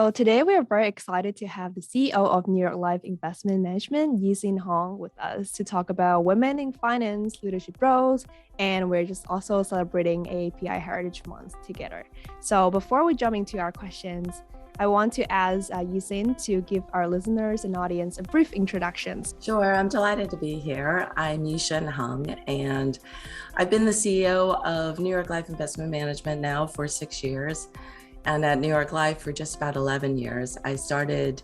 So today we are very excited to have the CEO of New York Life Investment Management, Yie-Hsin, with us to talk about women in finance, leadership roles, and we're just also celebrating API Heritage Month together. So before we jump into our questions, I want to ask Yie-Hsin to give our listeners and audience a brief introduction. Sure, I'm delighted to be here. I'm Yie-Hsin, and I've been the CEO of New York Life Investment Management now for 6 years, and at New York Life for just about 11 years. I started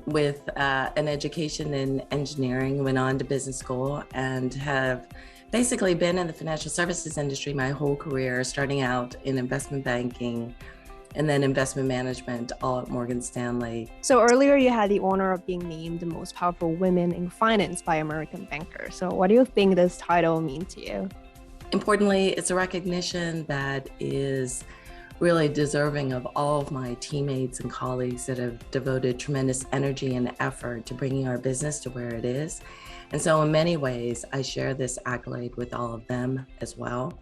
with an education in engineering, went on to business school, and have basically been in the financial services industry my whole career, starting out in investment banking, and then investment management, all at Morgan Stanley. So earlier you had the honor of being named the most powerful women in finance by American Banker. So what do you think this title means to you? Importantly, it's a recognition that is really deserving of all of my teammates and colleagues that have devoted tremendous energy and effort to bringing our business to where it is. And so in many ways, I share this accolade with all of them as well.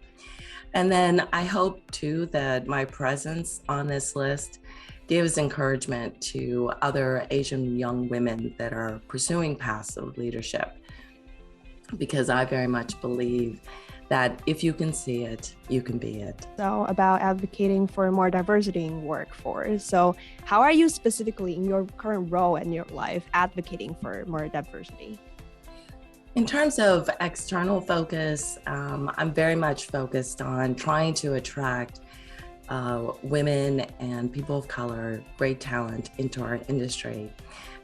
And then I hope too that my presence on this list gives encouragement to other Asian young women that are pursuing paths of leadership, because I very much believe that if you can see it, you can be it. So about advocating for more diversity in workforce. So how are you specifically in your current role in your life advocating for more diversity? In terms of external focus, I'm very much focused on trying to attract women and people of color, great talent into our industry.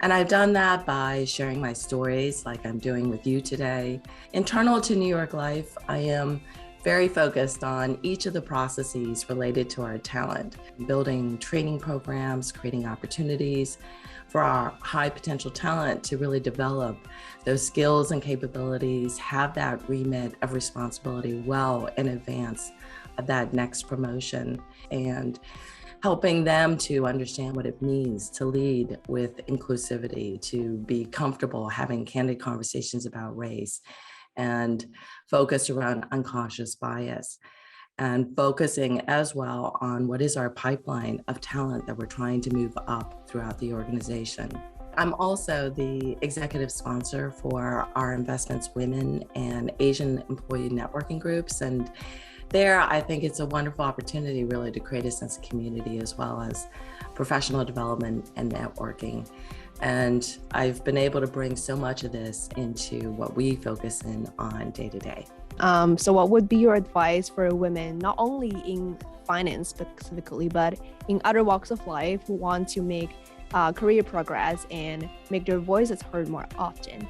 And I've done that by sharing my stories like I'm doing with you today. Internal to New York Life, I am very focused on each of the processes related to our talent, building training programs, creating opportunities for our high potential talent to really develop those skills and capabilities, have that remit of responsibility well in advance of that next promotion, and helping them to understand what it means to lead with inclusivity, to be comfortable having candid conversations about race, and focus around unconscious bias, and focusing as well on what is our pipeline of talent that we're trying to move up throughout the organization. I'm also the executive sponsor for our Investments Women and Asian Employee Networking Groups. And there, I think it's a wonderful opportunity really to create a sense of community as well as professional development and networking. And I've been able to bring so much of this into what we focus in on day to day. So what would be your advice for women, not only in finance specifically, but in other walks of life who want to make career progress and make their voices heard more often?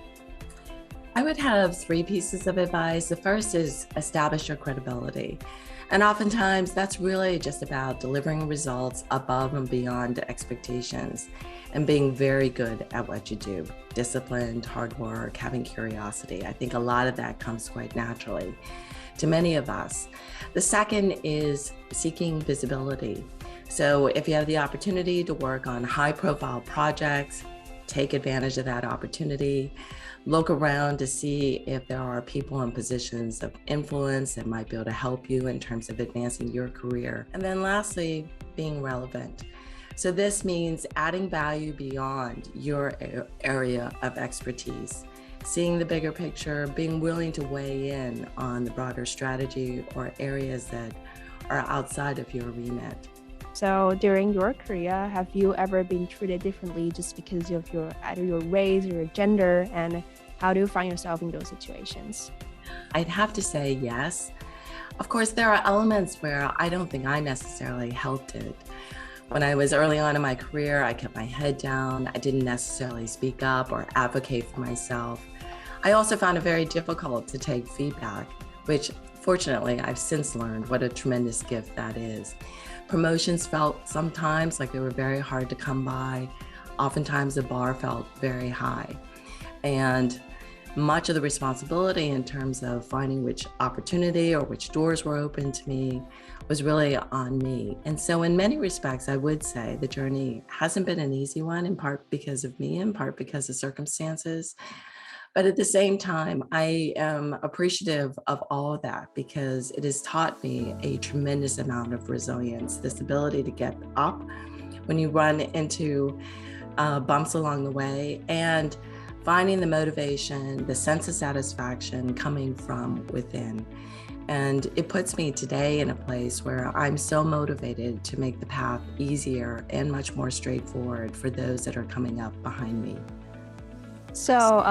I would have 3 pieces of advice. The first is establish your credibility. And oftentimes that's really just about delivering results above and beyond expectations and being very good at what you do. Disciplined, hard work, having curiosity. I think a lot of that comes quite naturally to many of us. The second is seeking visibility. So if you have the opportunity to work on high profile projects, take advantage of that opportunity. Look around to see if there are people in positions of influence that might be able to help you in terms of advancing your career. And then lastly, being relevant. So this means adding value beyond your area of expertise, seeing the bigger picture, being willing to weigh in on the broader strategy or areas that are outside of your remit. So during your career, have you ever been treated differently just because of either your race or your gender? And how do you find yourself in those situations? I'd have to say yes. Of course, there are elements where I don't think I necessarily helped it. When I was early on in my career, I kept my head down. I didn't necessarily speak up or advocate for myself. I also found it very difficult to take feedback, which fortunately I've since learned what a tremendous gift that is. Promotions felt sometimes like they were very hard to come by. Oftentimes the bar felt very high. And much of the responsibility in terms of finding which opportunity or which doors were open to me was really on me. And so in many respects, I would say the journey hasn't been an easy one, in part because of me, in part because of circumstances. But at the same time, I am appreciative of all of that because it has taught me a tremendous amount of resilience, this ability to get up when you run into bumps along the way, and finding the motivation, the sense of satisfaction coming from within. And it puts me today in a place where I'm so motivated to make the path easier and much more straightforward for those that are coming up behind me. So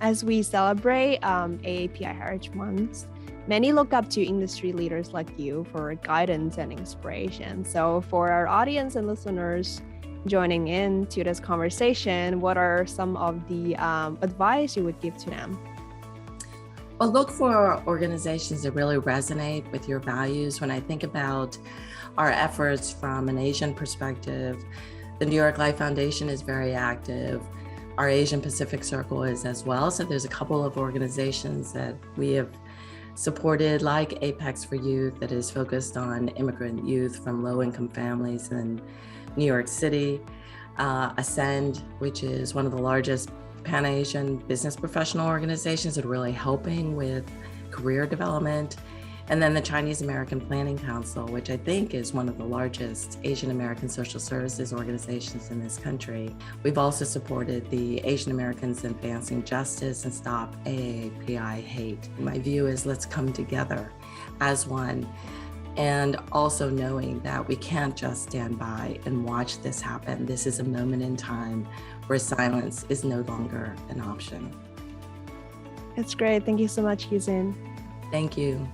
as we celebrate AAPI Heritage Month, many look up to industry leaders like you for guidance and inspiration. So for our audience and listeners joining in to this conversation, what are some of the advice you would give to them? Well, look for organizations that really resonate with your values. When I think about our efforts from an Asian perspective, the New York Life Foundation is very active. Our Asian Pacific Circle is as well. So there's a couple of organizations that we have supported, like Apex for Youth, that is focused on immigrant youth from low-income families in New York City. Ascend, which is one of the largest Pan-Asian business professional organizations that are really helping with career development. And then the Chinese American Planning Council, which I think is one of the largest Asian American social services organizations in this country. We've also supported the Asian Americans Advancing Justice and Stop AAPI Hate. My view is let's come together as one, and also knowing that we can't just stand by and watch this happen. This is a moment in time where silence is no longer an option. That's great. Thank you so much, Yie-Hsin. Thank you.